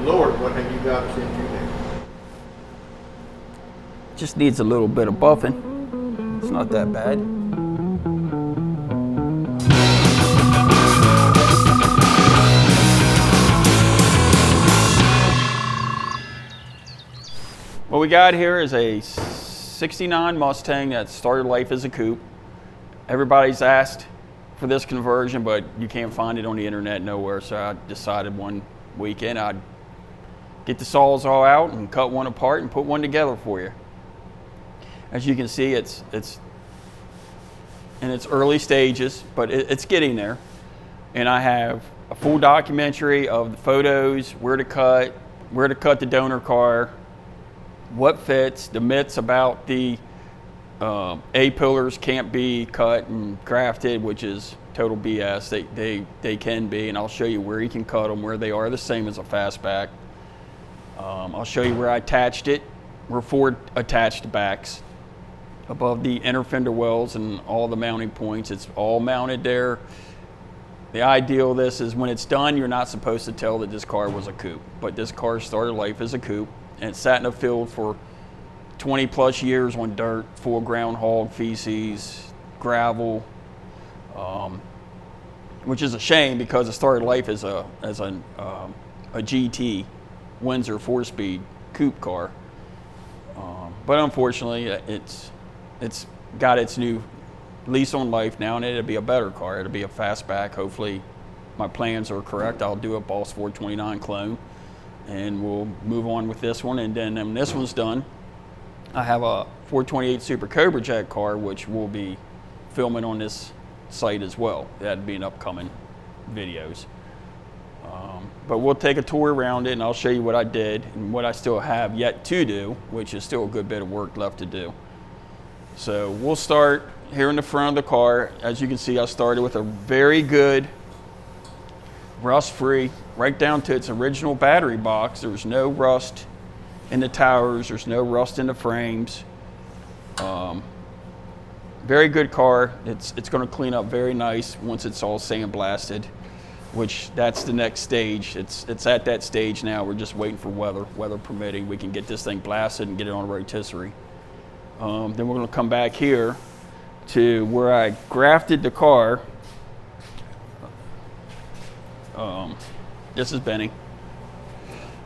Lord, what have you got us into now? Just needs a little bit of buffing. It's not that bad. What we got here is a 69 Mustang that started life as a coupe. Everybody's asked for this conversion, but you can't find it on the internet nowhere, so I decided one weekend I'd get the saws all out and cut one apart and put one together for you. As you can see, it's in its early stages, but it's getting there. And I have a full documentary of the photos, where to cut the donor car, what fits, the myths about the A-pillars can't be cut and grafted, which is total BS. They can be, and I'll show you where you can cut them, where they are the same as a Fastback. I'll show you where I attached it. We're Ford attached backs above the inner fender wells and all the mounting points. It's all mounted there. The ideal of this is when it's done, you're not supposed to tell that this car was a coupe, but this car started life as a coupe, and it sat in a field for 20 plus years on dirt, full of groundhog feces, gravel, which is a shame because it started life as a GT Windsor 4-speed coupe car. But unfortunately, it's got its new lease on life now, and it'll be a better car. It'll be a Fastback. Hopefully my plans are correct. I'll do a Boss 429 clone, and we'll move on with this one. And then when this one's done, I have a 428 Super Cobra Jet car, which we'll be filming on this site as well. That'd be in upcoming videos. But we'll take a tour around it, and I'll show you what I did and what I still have yet to do, which is still a good bit of work left to do. So we'll start here in the front of the car. As you can see, I started with a very good, rust-free, right down to its original battery box. There's no rust in the towers. There's no rust in the frames. Very good car. It's going to clean up very nice once it's all sandblasted, which that's the next stage. It's at that stage now. We're just waiting for weather permitting. We can get this thing blasted and get it on a rotisserie. Then we're going to come back here to where I grafted the car. This is Benny.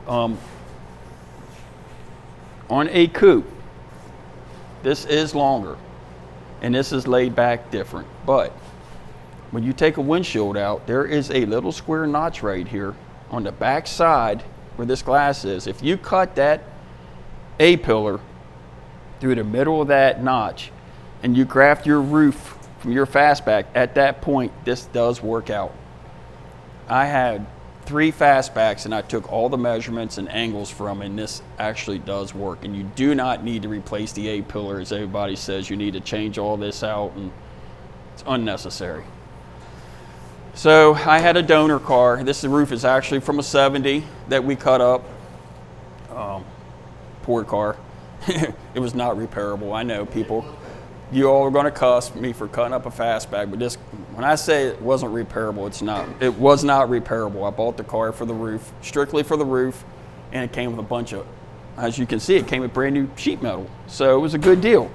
On a coupe, this is longer, and this is laid back different. But when you take a windshield out, there is a little square notch right here on the back side where this glass is. If you cut that A-pillar through the middle of that notch and you graft your roof from your Fastback, at that point, this does work out. I had 3 Fastbacks and I took all the measurements and angles from it, and this actually does work. And you do not need to replace the A-pillar, as everybody says. You need to change all this out, and it's unnecessary. So I had a donor car. This roof is actually from a 70 that we cut up. Poor car. It was not repairable. I know people, you all are going to cuss me for cutting up a Fastback, but this, when I say it wasn't repairable, it's not. It was not repairable. I bought the car for the roof, strictly for the roof, and it came with a bunch of, as you can see, it came with brand new sheet metal. So it was a good deal.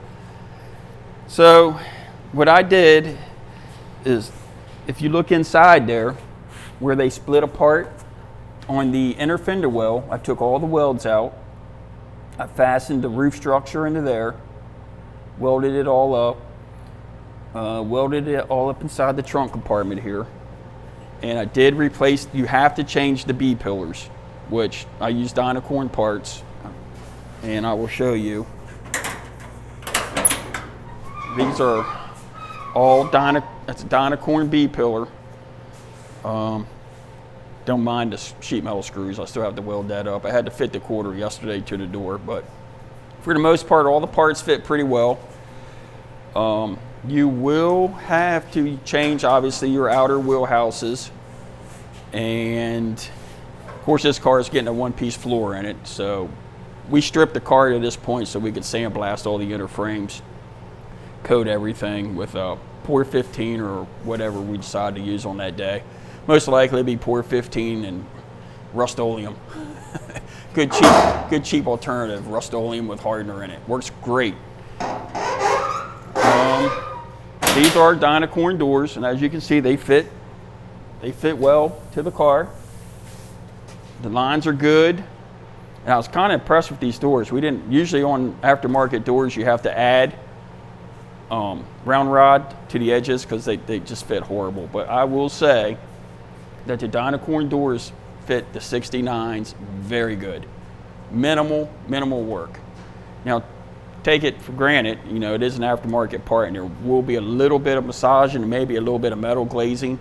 So what I did is, if you look inside there, where they split apart on the inner fender well, I took all the welds out. I fastened the roof structure into there, welded it all up, welded it all up inside the trunk compartment here. And I did replace, you have to change the B-pillars, which I used Dynacorn parts, and I will show you. These are all that's a Dynacorn B-pillar. Don't mind the sheet metal screws. I still have to weld that up. I had to fit the quarter yesterday to the door, but for the most part, all the parts fit pretty well. You will have to change, obviously, your outer wheel houses. And of course, this car is getting a one-piece floor in it. So we stripped the car to this point so we could sandblast all the inner frames, coat everything with a Pour 15 or whatever we decide to use on that day. Most likely it'd be Pour 15 and Rust-Oleum. good cheap alternative, Rust-Oleum with hardener in it. Works great. These are Dynacorn doors, and as you can see, they fit well to the car. The lines are good. And I was kind of impressed with these doors. We didn't, usually on aftermarket doors, you have to add round rod to the edges because they just fit horrible. But I will say that the Dynacorn doors fit the 69s very good. Minimal work. Now, take it for granted, you know, it is an aftermarket part and there will be a little bit of massaging and maybe a little bit of metal glazing.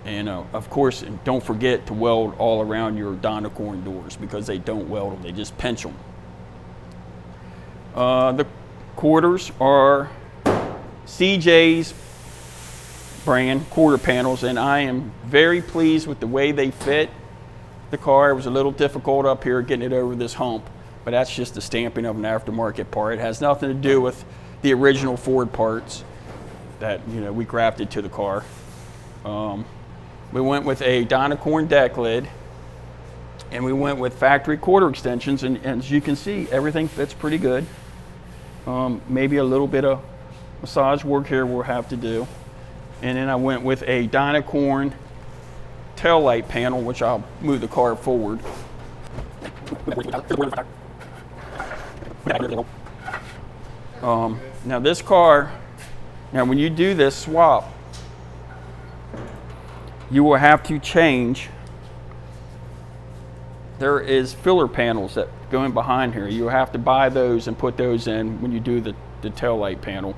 And of course, don't forget to weld all around your Dynacorn doors because they don't weld them, they just pinch them. The quarters are CJ's brand quarter panels, and I am very pleased with the way they fit the car. It was a little difficult up here getting it over this hump, but that's just the stamping of an aftermarket part. It has nothing to do with the original Ford parts that, you know, we grafted to the car. We went with a Dynacorn deck lid, and we went with factory quarter extensions, and as you can see, everything fits pretty good. Maybe a little bit of massage work here we'll have to do. And then I went with a Dynacorn tail light panel, which I'll move the car forward. Now this car, when you do this swap, you will have to change. There is filler panels that go in behind here. You have to buy those and put those in when you do the tail light panel,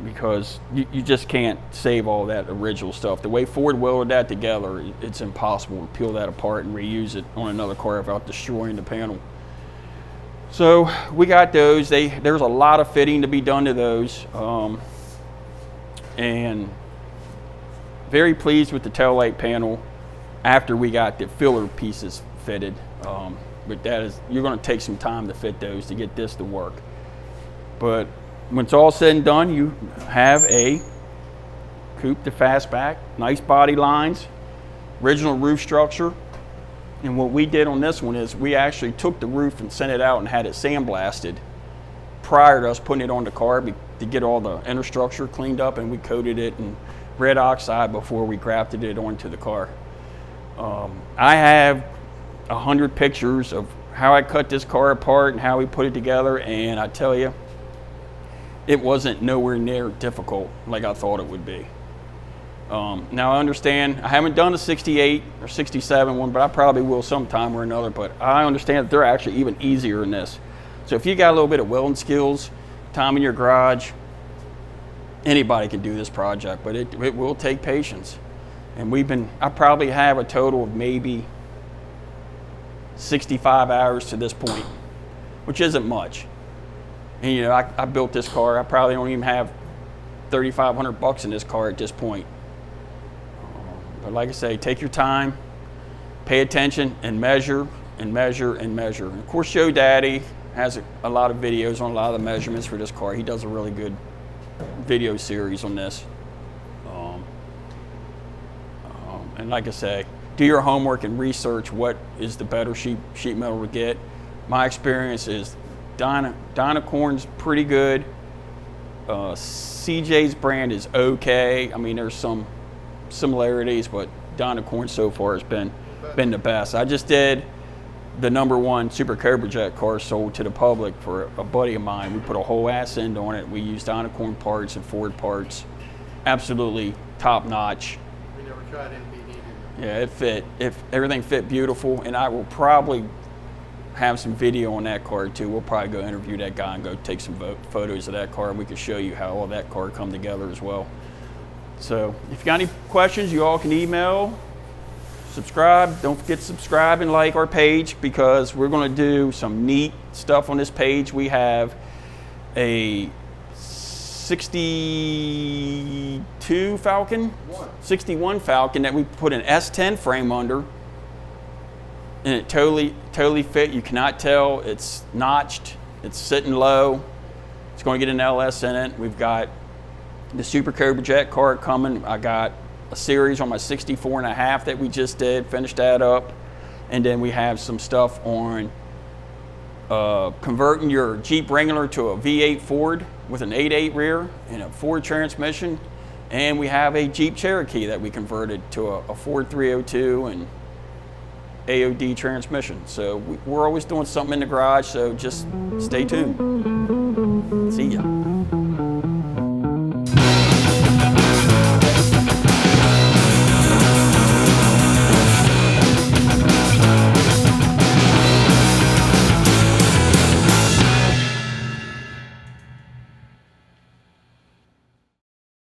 because you just can't save all that original stuff. The way Ford welded that together, it's impossible to peel that apart and reuse it on another car without destroying the panel. So we got those. There's a lot of fitting to be done to those, and very pleased with the tail light panel after we got the filler pieces fitted. But you're going to take some time to fit those to get this to work. But when it's all said and done, you have a Coupe to Fastback, nice body lines, original roof structure. And what we did on this one is we actually took the roof and sent it out and had it sandblasted prior to us putting it on the car to get all the inner structure cleaned up, and we coated it in red oxide before we grafted it onto the car. I have 100 pictures of how I cut this car apart and how we put it together, and I tell you, it wasn't nowhere near difficult like I thought it would be. Now I understand, I haven't done a 68 or 67 one, but I probably will sometime or another, but I understand that they're actually even easier than this. So if you got a little bit of welding skills, time in your garage, anybody can do this project, but it will take patience. And I probably have a total of maybe 65 hours to this point, which isn't much. And you know, I built this car, I probably don't even have $3,500 in this car at this point. But like I say, take your time, pay attention, and measure, and measure, and measure. And of course, Joe Daddy has a lot of videos on a lot of the measurements for this car. He does a really good video series on this. And like I say, do your homework and research what is the better sheet metal to get. My experience is Dynacorn's pretty good. CJ's brand is okay. I mean, there's some similarities, but Dynacorn so far has been the best. I just did the #1 Super Cobra Jet car sold to the public for a buddy of mine. We put a whole ass end on it. We used Dynacorn parts and Ford parts. Absolutely top notch. We never tried NBD. Yeah, it fit. Everything fit beautiful, and I will probably have some video on that car too. We'll probably go interview that guy and go take some photos of that car, and we can show you how all that car come together as well. So if you got any questions, you all can email, subscribe. Don't forget to subscribe and like our page, because we're going to do some neat stuff on this page. We have a 62 Falcon, 61 Falcon that we put an S10 frame under, and it totally fit. You cannot tell. It's notched. It's sitting low. It's going to get an LS in it. We've got the Super Cobra Jet car coming. I got a series on my 64.5 that we just did. Finished that up. And then we have some stuff on converting your Jeep Wrangler to a V8 Ford with an 8.8 rear and a Ford transmission. And we have a Jeep Cherokee that we converted to a Ford 302 and AOD transmission. So we're always doing something in the garage, so just stay tuned. See ya.